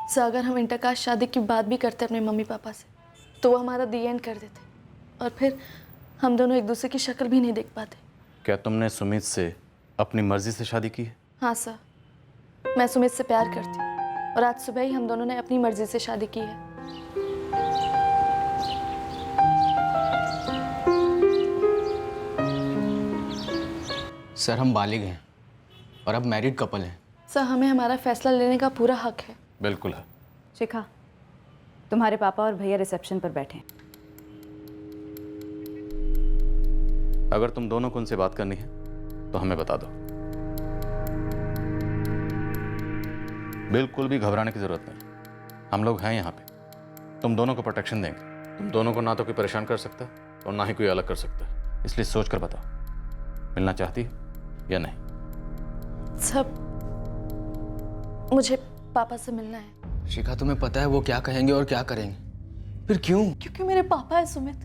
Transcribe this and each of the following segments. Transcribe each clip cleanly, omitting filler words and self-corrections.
Sir अगर हम intercaste शादी की बात भी करते अपने मम्मी पापा से तो वो हमारा दी एंड कर देते और फिर हम दोनों एक दूसरे की शक्ल भी नहीं देख पाते। क्या तुमने सुमित से अपनी मर्जी से शादी की है? हाँ सर, मैं सुमित से प्यार करती हूँ और आज सुबह ही हम दोनों ने अपनी मर्जी से शादी की है। सर हम बालिग हैं और अब मैरिड कपल हैं। सर हमें हमारा फैसला लेने का पूरा हक है। बिल्कुल है। शिखा, तुम्हारे पापा और भैया रिसेप्शन पर बैठे हैं। अगर तुम दोनों को उनसे बात करनी है तो हमें बता दो। बिल्कुल भी घबराने की जरूरत नहीं, हम लोग हैं यहाँ पे। तुम दोनों को प्रोटेक्शन देंगे। तुम दोनों को ना तो कोई परेशान कर सकता और ना ही कोई अलग कर सकता, इसलिए सोच कर बताओ, मिलना चाहती या नहीं? सब मुझे पापा से मिलना है। शिखा, तुम्हें पता है वो क्या कहेंगे और क्या करेंगे? फिर क्यों? क्योंकि मेरे पापा है सुमित,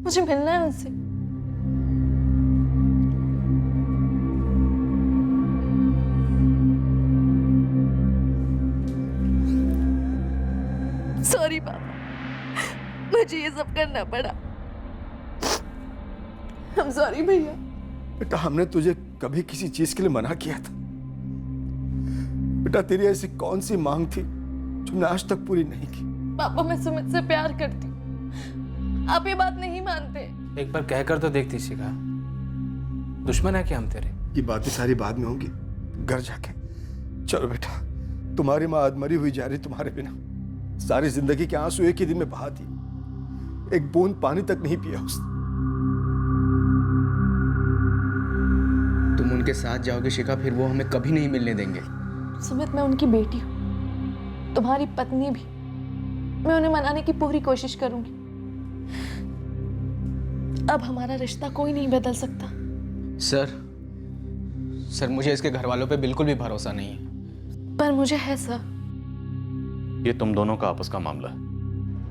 मुझे मिलना है उनसे। सॉरी पापा, मुझे ये सब करना पड़ा। I'm सॉरी भैया। बेटा हमने तुझे कभी किसी चीज के लिए मना किया था? बेटा तेरी ऐसी कौन सी मांग थी जो हमने आज तक पूरी नहीं की? पापा मैं सुमित से प्यार करती हूँ, आप ये बात नहीं मानते। एक बार कहकर तो देखती शिखा, दुश्मन है क्या हम तेरे? ये बातें सारी बाद में होंगी, घर जाके। चलो बेटा, तुम्हारी माँ अधमरी हुई जा रही तुम्हारे बिना। सारी जिंदगी के आंसू एक ही दिन में बहा दिए, एक बूंद पानी तक नहीं पिया उसने। तुम उनके साथ जाओगे शिखा, फिर वो हमें कभी नहीं मिलने देंगे। सुमित मैं उनकी बेटी हूँ, तुम्हारी पत्नी भी। मैं उन्हें मनाने की पूरी कोशिश करूंगी। अब हमारा रिश्ता कोई नहीं बदल सकता। सर मुझे इसके घर वालों पे बिल्कुल भी भरोसा नहीं है। पर मुझे है सर। ये तुम दोनों का आपस का मामला है,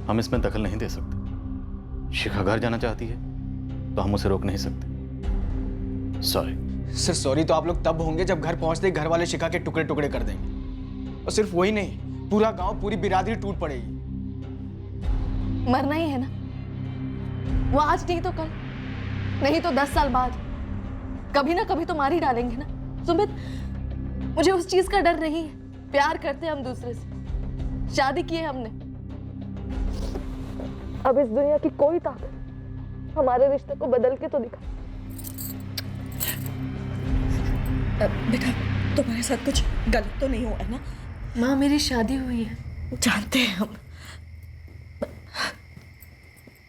हम इसमें दखल नहीं दे सकते। शिखा घर जाना चाहती है तो हम उसे रोक नहीं सकते। सॉरी। सर सॉरी तो आप लोग तब होंगे जब घर पहुंचते ही घर वाले शिखा के टुकड़े टुकड़े कर देंगे। और सिर्फ वही नहीं, पूरा गांव, पूरी बिरादरी टूट पड़ेगी। मरना ही है ना, वो आज नहीं तो कल, नहीं तो 10 साल बाद, कभी ना कभी तो मार ही डालेंगे ना। सुमित मुझे उस चीज का डर नहीं है। प्यार करते हम दूसरे से, शादी की है हमने। अब इस दुनिया की कोई ताकत हमारे रिश्ते को बदल के तो दिखा। बेटा तुम्हारे साथ कुछ गलत तो नहीं हुआ है ना? माँ मेरी शादी हुई है। जानते हैं हम,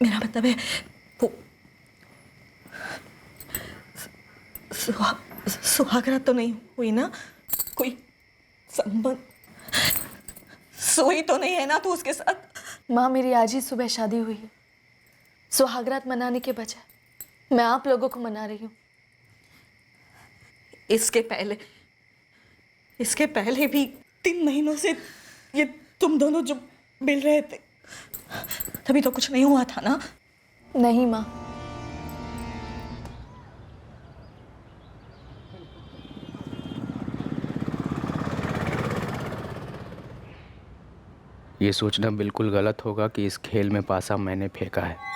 मेरा मतलब है वो सुहागरात तो नहीं हुई ना? कोई संबंध सोई तो नहीं है ना तू उसके साथ? माँ मेरी आज ही सुबह शादी हुई है। सुहागरात मनाने के बजाय मैं आप लोगों को मना रही हूँ। इसके पहले भी 3 महीनों से ये तुम दोनों जो मिल रहे थे, तभी तो कुछ नहीं हुआ था ना? नहीं माँ, ये सोचना बिल्कुल गलत होगा कि इस खेल में पासा मैंने फेंका है।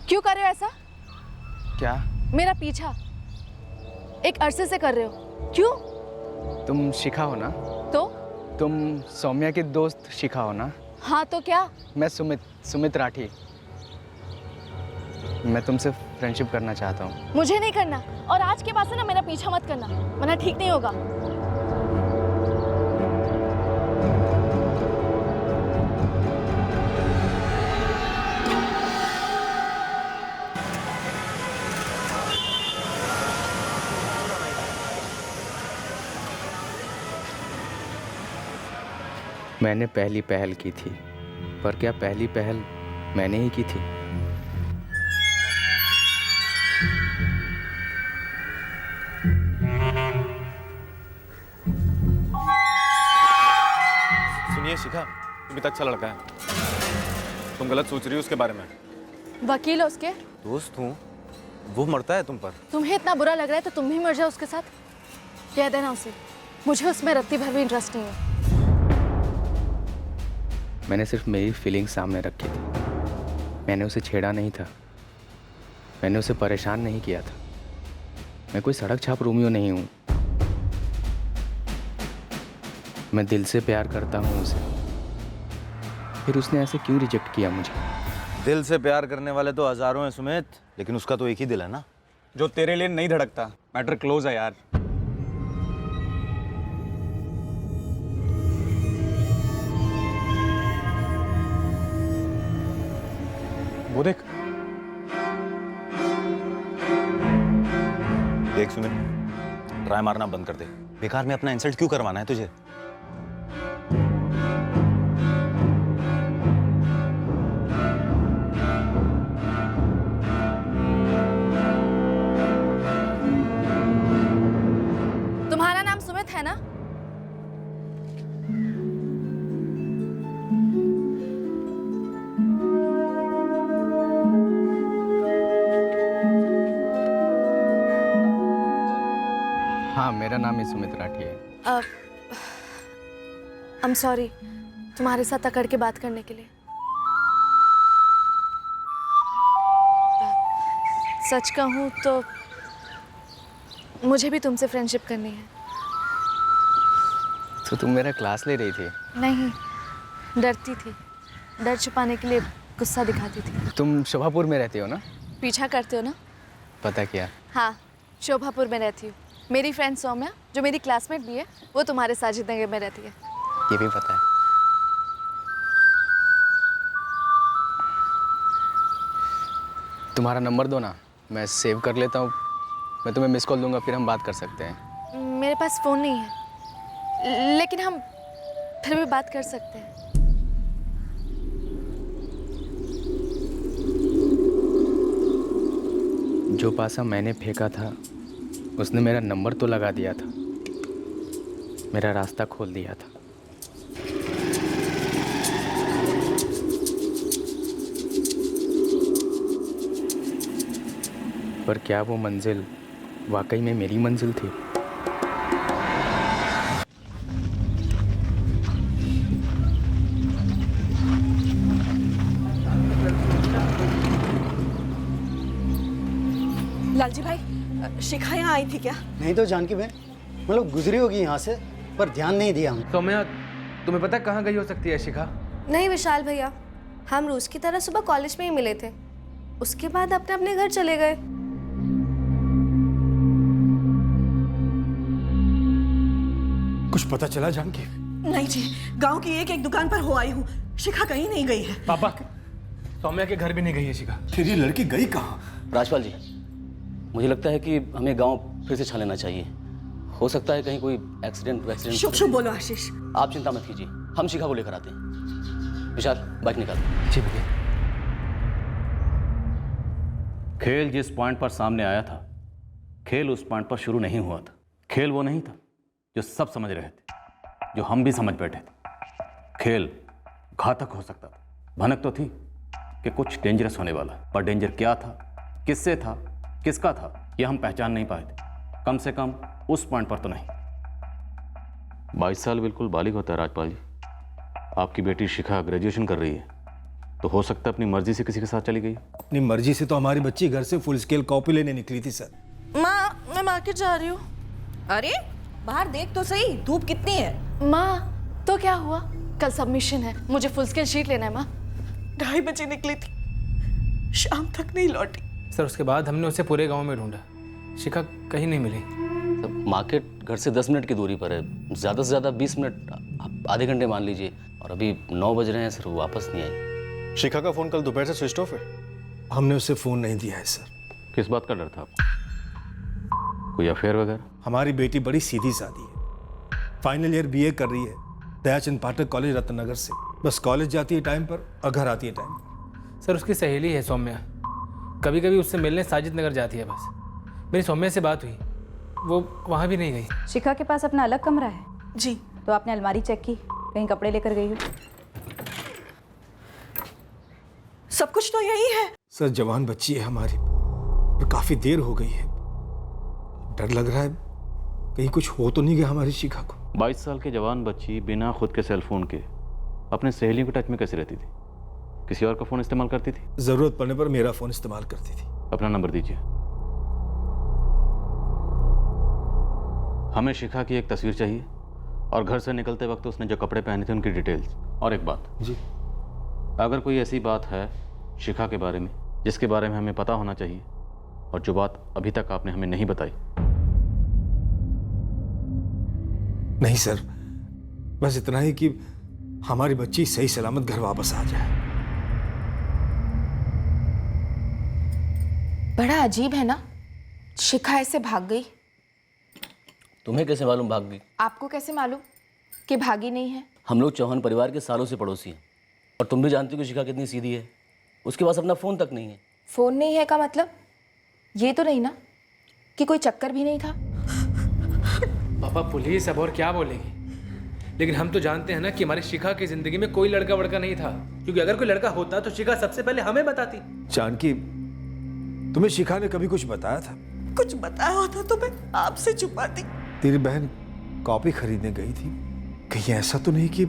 क्यों कर रहे हो ऐसा? क्या? मेरा पीछा एक अरसे से कर रहे हो, क्यों? तुम शिखा हो ना? तो तुम सौम्या की दोस्त शिखा हो ना? हाँ तो क्या? मैं सुमित राठी। मैं तुमसे फ्रेंडशिप करना चाहता हूँ। मुझे नहीं करना, और आज के बाद से ना मेरा पीछा मत करना, वरना ठीक नहीं होगा। मैंने पहली पहल की थी, पर क्या पहली पहल मैंने ही की थी? सुनिए शिखा, सुमित अच्छा लड़का है, तुम गलत सोच रही हो उसके बारे में। वकील है उसके। दोस्त हूँ, वो मरता है तुम पर। तुम्हें इतना बुरा लग रहा है तो तुम भी मर जाओ उसके साथ। कह देना उसे, मुझे उसमें रत्ती भर भी इंटरेस्ट नहीं है। मैंने सिर्फ मेरी फीलिंग्स सामने रखी थी। मैंने उसे छेड़ा नहीं था, मैंने उसे परेशान नहीं किया था। मैं कोई सड़क छाप रोमियो नहीं हूँ। मैं दिल से प्यार करता हूँ उसे। फिर उसने ऐसे क्यों रिजेक्ट किया मुझे? दिल से प्यार करने वाले तो हजारों हैं सुमित, लेकिन उसका तो एक ही दिल है ना, जो तेरे लिए नहीं धड़कता। मैटर क्लोज है यार। वो देख देख सुमित, ट्राई मारना बंद कर दे। बेकार में अपना इंसल्ट क्यों करवाना है तुझे? तुम्हारा नाम सुमित है ना? हाँ, मेरा नाम ही सुमित राठी है। आई एम सॉरी तुम्हारे साथ अकड़ के बात करने के लिए। सच कहूँ तो मुझे भी तुमसे फ्रेंडशिप करनी है। तो तुम मेरा क्लास ले रही थी? नहीं, डरती थी। डर छुपाने के लिए गुस्सा दिखाती थी। तुम शोभापुर में रहती हो ना? पीछा करते हो ना? पता किया। हाँ, शोभापुर में रहती हूँ। मेरी फ्रेंड सौम्या, जो मेरी क्लासमेट भी है, वो तुम्हारे साजिद नगर में रहती है। ये भी पता है। तुम्हारा नंबर दो ना, मैं सेव कर लेता हूँ। मैं तुम्हें मिस कॉल दूंगा, फिर हम बात कर सकते हैं। मेरे पास फ़ोन नहीं है, लेकिन हम फिर भी बात कर सकते हैं। जो पासा मैंने फेंका था उसने मेरा नंबर तो लगा दिया था, मेरा रास्ता खोल दिया था। पर क्या वो मंजिल वाकई में मेरी मंजिल थी? लालजी भाई, शिखा यहाँ आई थी क्या? नहीं तो जानकी बहन, मतलब गुजरी होगी यहाँ से, पर ध्यान नहीं दिया हम। सौम्या, तुम्हें पता है कहाँ गई हो सकती है शिखा? नहीं विशाल भैया, हम रोज की तरह सुबह कॉलेज में ही मिले थे। उसके बाद अपने अपने घर चले गए। कुछ पता चला जानकी? नहीं जी, गांव की एक एक दुकान पर हो आई हूँ। शिखा कहीं नहीं गई है। पापा, सौम्या के घर भी नहीं गई है शिखा। फिर ये लड़की गई कहाँ? राजपाल जी, मुझे लगता है कि हमें गांव फिर से छान लेना चाहिए। हो सकता है कहीं कोई एक्सीडेंट। शुभ शुभ बोलो आशीष। आप चिंता मत कीजिए, हम शिखा को लेकर आते हैं। विशाल, बाइक निकाल। जी भैया। खेल जिस पॉइंट पर सामने आया था, खेल उस पॉइंट पर शुरू नहीं हुआ था। खेल वो नहीं था जो सब समझ रहे थे, जो हम भी समझ बैठे थे। खेल घातक हो सकता था। भनक तो थी कि कुछ डेंजरस होने वाला, पर डेंजर क्या था, किससे था, किसका था, यह हम पहचान नहीं पाए थे। कम से कम उस पॉइंट पर तो नहीं। 22 साल बिल्कुल बालिग होता है राजपाल जी। आपकी बेटी शिखा ग्रेजुएशन कर रही है, तो हो सकता है अपनी मर्जी से किसी के साथ चली गई। अपनी मर्जी से तो हमारी बच्ची घर से फुल स्केल कॉपी लेने निकली थी सर। माँ, मैं मार्केट जा रही हूँ। अरे बाहर देख तो सही, धूप कितनी है। माँ, तो क्या हुआ? कल सबमिशन है, मुझे फुल स्केल शीट लेना है। माँ, 2:30 बजे निकली थी, शाम तक नहीं लौटी। सर, उसके बाद हमने उसे पूरे गांव में ढूंढा, शिखा कहीं नहीं मिली। मार्केट घर से 10 मिनट की दूरी पर है, ज़्यादा से ज़्यादा 20 मिनट, आधे घंटे मान लीजिए। और अभी 9 बज रहे हैं सर, वो वापस नहीं आई। शिखा का फोन कल दोपहर से स्विच ऑफ है। हमने उसे फोन नहीं दिया है सर। किस बात का डर था आपको? कोई अफेयर वगैरह? हमारी बेटी बड़ी सीधी सादी है, फाइनल ईयर बीए कर रही है, दयाचंद पाठक कॉलेज रत्ननगर से। बस कॉलेज जाती है टाइम पर और घर आती है टाइम पर। सर उसकी सहेली है सौम्या, कभी कभी उससे मिलने साजिद नगर जाती है। बस मेरी सौम्या से बात हुई, वो वहाँ भी नहीं गई। शिखा के पास अपना अलग कमरा है? जी। तो आपने अलमारी चेक की, कहीं कपड़े लेकर गई हो? सब कुछ तो यही है। सर जवान बच्ची है हमारी और काफी देर हो गई है, डर लग रहा है कहीं कुछ हो तो नहीं गया हमारी शिखा को। 22 साल की जवान बच्ची बिना खुद के सेलफोन के अपने सहेलियों के टच में कैसे रहती थी? किसी और का फ़ोन इस्तेमाल करती थी? जरूरत पड़ने पर मेरा फ़ोन इस्तेमाल करती थी। अपना नंबर दीजिए। हमें शिखा की एक तस्वीर चाहिए और घर से निकलते वक्त उसने जो कपड़े पहने थे उनकी डिटेल्स। और एक बात जी, अगर कोई ऐसी बात है शिखा के बारे में जिसके बारे में हमें पता होना चाहिए और जो बात अभी तक आपने हमें नहीं बताई। नहीं सर, बस इतना ही कि हमारी बच्ची सही सलामत घर वापस आ जाए। बड़ा अजीब है ना, शिखा ऐसे भाग गई। तुम्हें कैसे मालूम भाग गई? आपको कैसे मालूम कि भागी नहीं है? हम लोग चौहान परिवार के सालों से पड़ोसी हैं और तुम भी जानती हो कि शिखा कितनी सीधी है। उसके पास अपना फ़ोन तक नहीं है। फोन नहीं है का मतलब ये तो नहीं ना कि कोई चक्कर भी नहीं था? पापा पुलिस अब और क्या बोलेगी, लेकिन हम तो जानते हैं ना कि हमारी शिखा की जिंदगी में कोई लड़का वड़का नहीं था, क्योंकि अगर कोई लड़का होता तो शिखा सबसे पहले हमें बताती। जानकी, तुम्हें शिखा ने कभी कुछ बताया था? कुछ बताया होता तो मैं आपसे छुपाती। तेरी बहन कॉपी खरीदने गई थी, कहीं ऐसा तो नहीं कि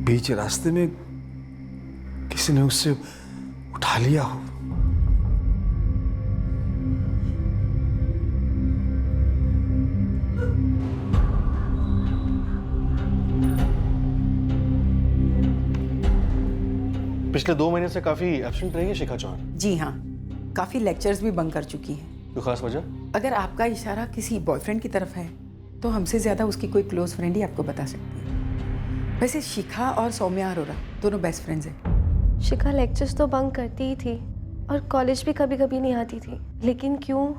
बीच रास्ते में किसी ने उससे उठा लिया हो? पिछले 2 महीने से काफी एब्सेंट रही है शिखा चौहान। जी हाँ, काफ़ी लेक्चर्स भी बंक कर चुकी हैं। कोई खास वजह? अगर आपका इशारा किसी बॉयफ्रेंड की तरफ है तो हमसे ज़्यादा उसकी कोई क्लोज फ्रेंड ही आपको बता सकती है। वैसे शिखा और सौम्या अरोरा दोनों बेस्ट फ्रेंड्स हैं। शिखा लेक्चर्स तो बंक करती ही थी और कॉलेज भी कभी कभी नहीं आती थी, लेकिन क्यों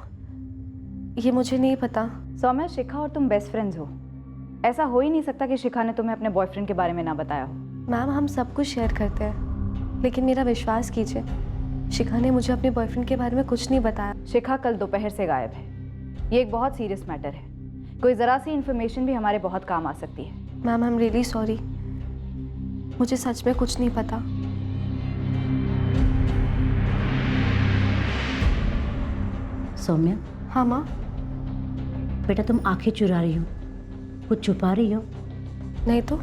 ये मुझे नहीं पता। सौम्या, शिखा और तुम बेस्ट फ्रेंड्स हो, ऐसा हो ही नहीं सकता कि शिखा ने तुम्हें अपने बॉयफ्रेंड के बारे में ना बताया हो। मैम, हम सब कुछ शेयर करते हैं, लेकिन मेरा विश्वास कीजिए, शिखा ने मुझे अपने बॉयफ्रेंड के बारे में कुछ नहीं बताया। शिखा कल दोपहर से गायब है। ये एक बहुत सीरियस मैटर है, कोई ज़रा सी इन्फॉर्मेशन भी हमारे बहुत काम आ सकती है। Ma'am, I am really sorry, मुझे सच में कुछ नहीं पता। सौम्या। हाँ माँ। बेटा तुम आंखें चुरा रही हो, कुछ छुपा रही हो? नहीं तो।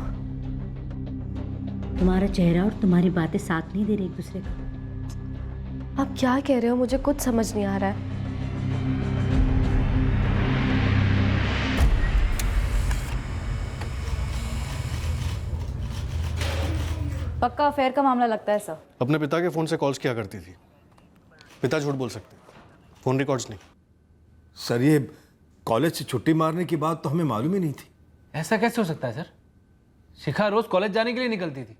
तुम्हारा चेहरा और तुम्हारी बातें साथ नहीं दे रही एक दूसरे का। आप क्या कह रहे हो, मुझे कुछ समझ नहीं आ रहा है। पक्का अफेयर का मामला लगता है सर। अपने पिता के फोन से कॉल्स किया करती थी। पिता झूठ बोल सकते, फोन रिकॉर्ड्स नहीं। सर ये कॉलेज से छुट्टी मारने की बात तो हमें मालूम ही नहीं थी। ऐसा कैसे हो सकता है सर? शिखा रोज कॉलेज जाने के लिए निकलती थी।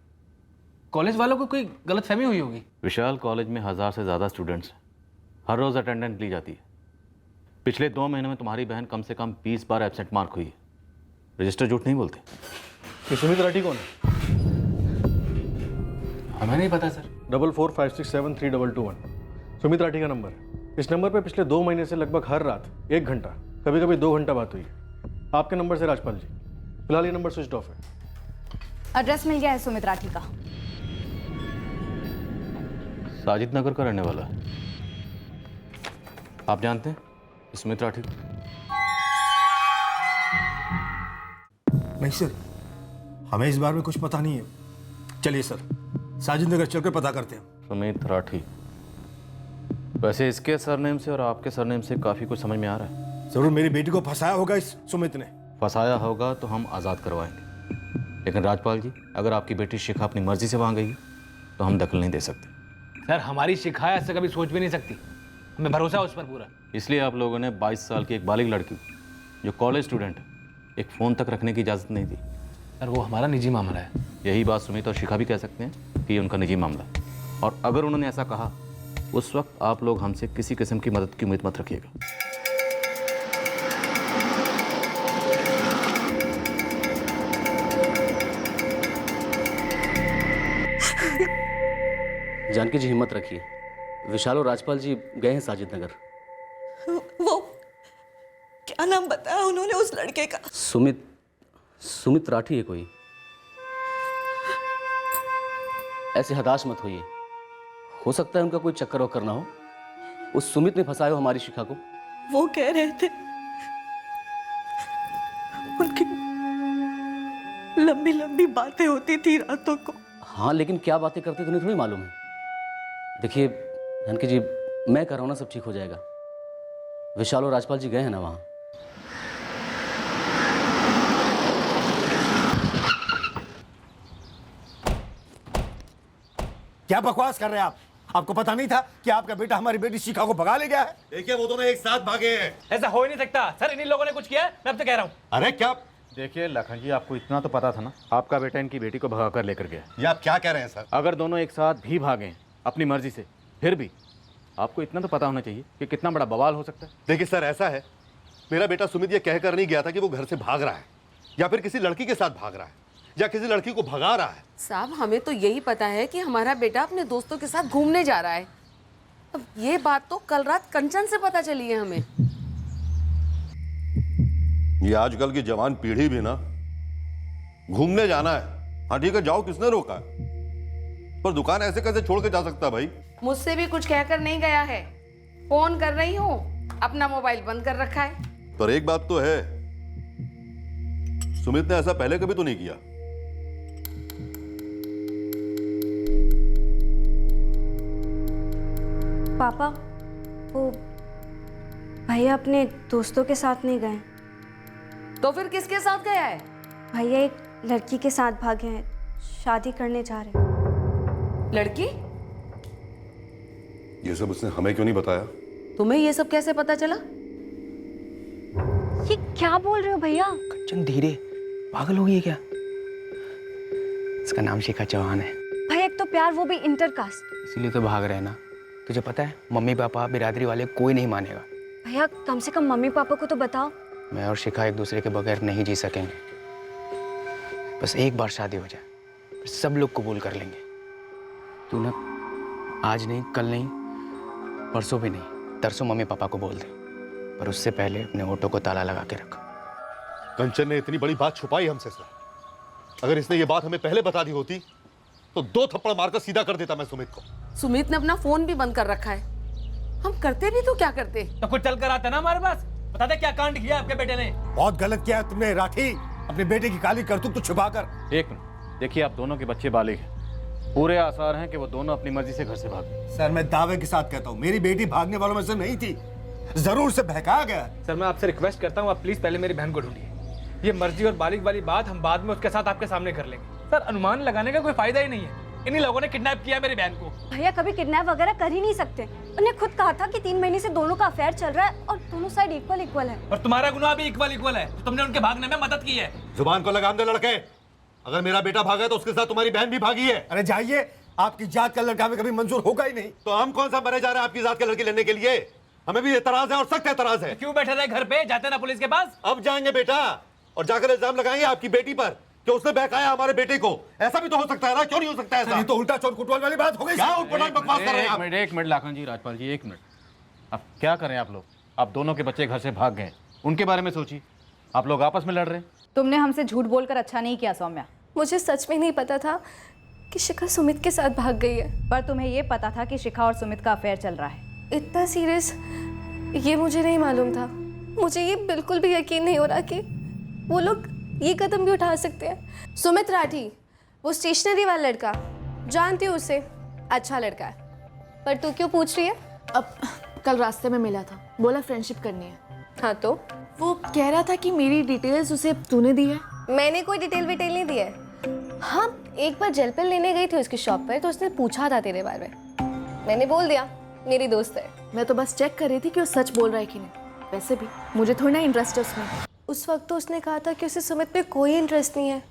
कॉलेज वालों को कोई गलतफहमी हुई होगी। विशाल कॉलेज में 1000 से ज़्यादा स्टूडेंट्स हैं, हर रोज़ अटेंडेंस ली जाती है। पिछले 2 महीने में तुम्हारी बहन कम से कम 20 बार एब्सेंट मार्क हुई है। रजिस्टर झूठ नहीं बोलते। ये सुमित राठी कौन है? हमें नहीं पता सर। 4456732221 सुमित राठी का नंबर है। इस नंबर पर पिछले 2 महीने से लगभग हर रात 1 घंटा, कभी कभी 2 घंटा बात हुई है। आपके नंबर से राजपाल जी। फिलहाल ये नंबर स्विच ऑफ है। एड्रेस मिल गया है सुमित राठी का। साजिद नगर का रहने वाला है। आप जानते हैं सुमित राठी? नहीं सर, हमें इस बारे में कुछ पता नहीं है। चलिए सर, साजिद नगर चलकर पता करते हैं। सुमित राठी, वैसे इसके सरनेम से और आपके सरनेम से काफ़ी कुछ समझ में आ रहा है। जरूर मेरी बेटी को फंसाया होगा इस सुमित ने। फंसाया होगा तो हम आज़ाद करवाएंगे, लेकिन राजपाल जी अगर आपकी बेटी शिखा अपनी मर्जी से वहाँ गई तो हम दखल नहीं दे सकते। सर हमारी शिखा ऐसे कभी सोच भी नहीं सकती, हमें भरोसा है उस पर पूरा। इसलिए आप लोगों ने 22 साल की एक बालिग लड़की जो कॉलेज स्टूडेंट है, एक फ़ोन तक रखने की इजाज़त नहीं दी। सर वो हमारा निजी मामला है। यही बात सुमित और शिखा भी कह सकते हैं कि ये उनका निजी मामला है, और अगर उन्होंने ऐसा कहा उस वक्त आप लोग हमसे किसी किस्म की मदद की उम्मीद मत रखिएगा। जानकी जी हिम्मत रखिए, विशाल और राजपाल जी गए हैं साजिद नगर। वो क्या नाम बताया उन्होंने उस लड़के का? सुमित राठी है कोई। ऐसे हताश मत होइए, हो सकता है उनका कोई चक्कर वक्कर ना हो। उस सुमित ने फंसाया हो हमारी शिखा को। वो कह रहे थे उनकी लंबी लंबी बातें होती थी रातों को। हाँ, लेकिन क्या बातें करते थे उन्हें थोड़ी मालूम है। देखिए जानकी जी, मैं कर रहा हूं ना, सब ठीक हो जाएगा। विशाल और राजपाल जी गए हैं ना वहां। क्या बकवास कर रहे हैं आप? आपको पता नहीं था कि आपका बेटा हमारी बेटी शिखा को भगा ले गया है? देखिए वो दोनों एक साथ भागे हैं। ऐसा हो ही नहीं सकता सर, इन्हीं लोगों ने कुछ किया है, मैं अब तो कह रहा हूँ। अरे क्या? देखिए लखन जी, आपको इतना तो पता था ना, आपका बेटा इनकी बेटी को भगा कर लेकर गया। ये आप क्या कह रहे हैं सर? अगर दोनों एक साथ भी भागे अपनी मर्जी से, फिर भी आपको इतना तो पता होना चाहिए कि कितना बड़ा बवाल हो सकता है। देखिए सर, ऐसा है, मेरा बेटा सुमित ये कहकर नहीं गया था कि वो घर से भाग रहा है या फिर किसी लड़की के साथ भाग रहा है या किसी लड़की को भगा रहा है। साहब, हमें तो यही पता है कि हमारा बेटा अपने दोस्तों के साथ घूमने जा रहा है। अब ये बात तो कल रात कंचन से पता चली है हमें। ये आजकल की जवान पीढ़ी भी ना, घूमने जाना है, हाँ ठीक है जाओ, किसने रोका है, पर दुकान ऐसे कैसे छोड़ के जा सकता है भाई? मुझसे भी कुछ कहकर नहीं गया है। फोन कर रही हूँ, अपना मोबाइल बंद कर रखा है। पर एक बात तो है, सुमित ने ऐसा पहले कभी तो नहीं किया। पापा, वो भैया अपने दोस्तों के साथ नहीं गए। तो फिर किसके साथ गया है? भैया एक लड़की के साथ भागे हैं, शादी करने जा रहे हैं। लड़की? ये सब उसने हमें क्यों नहीं बताया? तुम्हें ये सब कैसे पता चला? ये क्या बोल रहे हो भैया? कंचन धीरे, पागल हो गई है क्या? इसका नाम शिखा चौहान है। भैया एक तो प्यार, वो भी इंटरकास्ट। इसीलिए तो भाग रहे हैं ना। तुझे पता है मम्मी पापा बिरादरी वाले कोई नहीं मानेगा। भैया कम से कम मम्मी पापा को तो बताओ। मैं और शिखा एक दूसरे के बगैर नहीं जी सकेंगे। बस एक बार शादी हो जाए, फिर सब लोग कबूल कर लेंगे। तू ना आज नहीं, कल नहीं, परसों भी नहीं, तरसों मम्मी पापा को बोल दे, पर उससे पहले अपने ऑटो को ताला लगा के रख। कंचन ने इतनी बड़ी बात छुपाई हमसे सर। अगर इसने ये बात हमें पहले बता दी होती तो 2 थप्पड़ मारकर सीधा कर देता मैं सुमित को। सुमित ने अपना फोन भी बंद कर रखा है। हम करते भी तो क्या करते? तो कुछ चल कर आता ना हमारे पास। बता दे क्या कांड किया आपके बेटे ने। बहुत गलत किया है तुमने राठी, अपने बेटे की काली करतूत तो छुपाकर। एक मिनट, देखिए आप दोनों के बच्चे बालिग हैं, पूरे आसार हैं कि वो दोनों अपनी मर्जी से घर से भागे। सर मैं दावे के साथ कहता हूँ, मेरी बेटी भागने वालों में से नहीं थी, जरूर से बहकाया गया। सर मैं आपसे रिक्वेस्ट करता हूँ, आप प्लीज पहले मेरी बहन को ढूंढिए। ये मर्जी और बालिग वाली बात हम बाद में उसके साथ आपके सामने कर लेंगे। सर अनुमान लगाने का कोई फायदा ही नहीं है। इन्हीं लोगों ने किडनैप किया मेरी बहन को। भैया कभी किडनैप वगैरह कर ही नहीं सकते। उन्हें खुद कहा था कि 3 महीने से दोनों का अफेयर चल रहा है और दोनों साइड इक्वल है। और तुम्हारा गुनाह भी इक्वल है। तो तुमने उनके भागने में मदद की है। जुबान को लगाम दे लड़के, अगर मेरा बेटा भागा तो उसके साथ तुम्हारी बहन भी भागी है। अरे जाइए, आपकी जात का लड़का हमें कभी मंजूर होगा ही नहीं। तो हम कौन सा मरे जा रहे हैं आपकी जात के लड़के लेने के लिए? हमें भी एतराज है और सख्त एतराज है। क्यों बैठे रहे घर पे, जाते ना पुलिस के पास? अब जाएंगे बेटा और जाकर इल्जाम लगाएंगे आपकी बेटी पर कि उसने बहकाया हमारे बेटे को। ऐसा भी तो हो सकता है ना, क्यों नहीं हो सकता है? ये तो उल्टा चोर कुटवाल वाली बात हो गई। क्या उठपटांग बकवास कर रहे हैं आप? एक मिनट लाखन जी, राजपाल जी एक मिनट। अब क्या करें आप लोग? आप दोनों के बच्चे घर से भाग गए, उनके बारे में सोचिए। आप लोग आपस में लड़ रहे हैं। तुमने हमसे झूठ बोलकर अच्छा नहीं किया सौम्या। मुझे सच में नहीं पता था कि शिखा सुमित के साथ भाग गई है। पर तुम्हें ये पता था कि शिखा और सुमित का अफेयर चल रहा है। इतना सीरियस ये मुझे नहीं मालूम था। मुझे ये बिल्कुल भी यकीन नहीं हो रहा कि वो लोग ये कदम भी उठा सकते हैं। सुमित राठी, वो स्टेशनरी वाला लड़का, जानती हूँ उसे, अच्छा लड़का है। पर तू क्यों पूछ रही है? अब कल रास्ते में मिला था, बोला फ्रेंडशिप करनी है। हाँ तो? वो कह रहा था कि मेरी डिटेल्स उसे तूने दी है। मैंने कोई डिटेल विटेल नहीं दी है। हाँ एक बार जेल पेन लेने गई थी उसकी शॉप पर, तो उसने पूछा था तेरे बारे में। मैंने बोल दिया मेरी दोस्त है। मैं तो बस चेक कर रही थी कि वो सच बोल रहा है कि नहीं। वैसे भी मुझे थोड़ा ना इंटरेस्ट है उसमें। उस वक्त तो उसने कहा था कि उसे सुमित पे कोई इंटरेस्ट नहीं है।